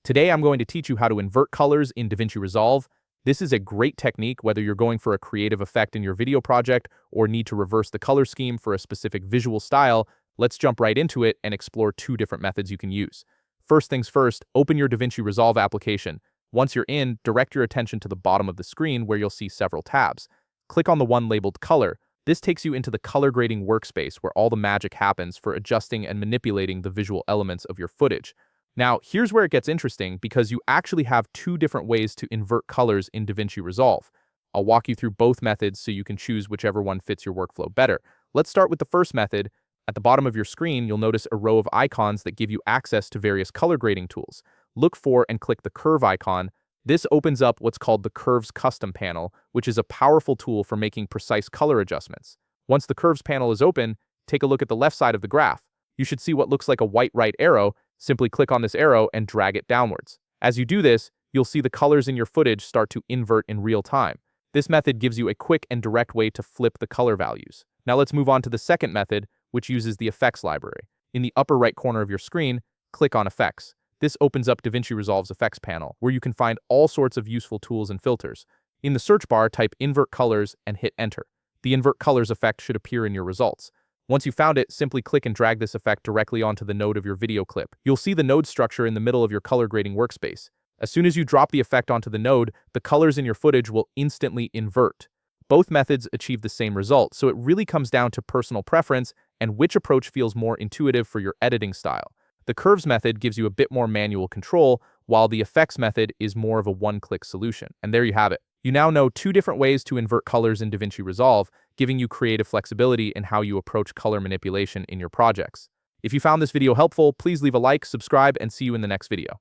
Today I'm going to teach you how to invert colors in Davinci Resolve. This is a great technique whether you're going for a creative effect in your video project or need to reverse the color scheme for a specific visual style. Let's jump right into it and explore two different methods you can use. First things first, open your Davinci Resolve application. Once you're in, direct your attention to the bottom of the screen where you'll see several tabs. Click on the one labeled Color. This takes you into the color grading workspace where all the magic happens for adjusting and manipulating the visual elements of your footage. Now, here's where it gets interesting because you actually have two different ways to invert colors in Davinci Resolve. I'll walk you through both methods so you can choose whichever one fits your workflow better. Let's start with the first method. At the bottom of your screen, you'll notice a row of icons that give you access to various color grading tools. Look for and click the curve icon. This opens up what's called the Curves Custom panel, which is a powerful tool for making precise color adjustments. Once the Curves panel is open, take a look at the left side of the graph. You should see what looks like a white right arrow. Simply click on this arrow and drag it downwards. As you do this, you'll see the colors in your footage start to invert in real time. This method gives you a quick and direct way to flip the color values. Now let's move on to the second method, which uses the Effects library. In the upper right corner of your screen, click on Effects. This opens up Davinci Resolve's Effects panel, where you can find all sorts of useful tools and filters. In the search bar, type Invert Colors and hit Enter. The Invert Colors effect should appear in your results. Once you've found it, simply click and drag this effect directly onto the node of your video clip. You'll see the node structure in the middle of your color grading workspace. As soon as you drop the effect onto the node, the colors in your footage will instantly invert. Both methods achieve the same result, so it really comes down to personal preference and which approach feels more intuitive for your editing style. The curves method gives you a bit more manual control, while the effects method is more of a one-click solution. And there you have it. You now know two different ways to invert colors in Davinci Resolve, giving you creative flexibility in how you approach color manipulation in your projects. If you found this video helpful, please leave a like, subscribe, and see you in the next video.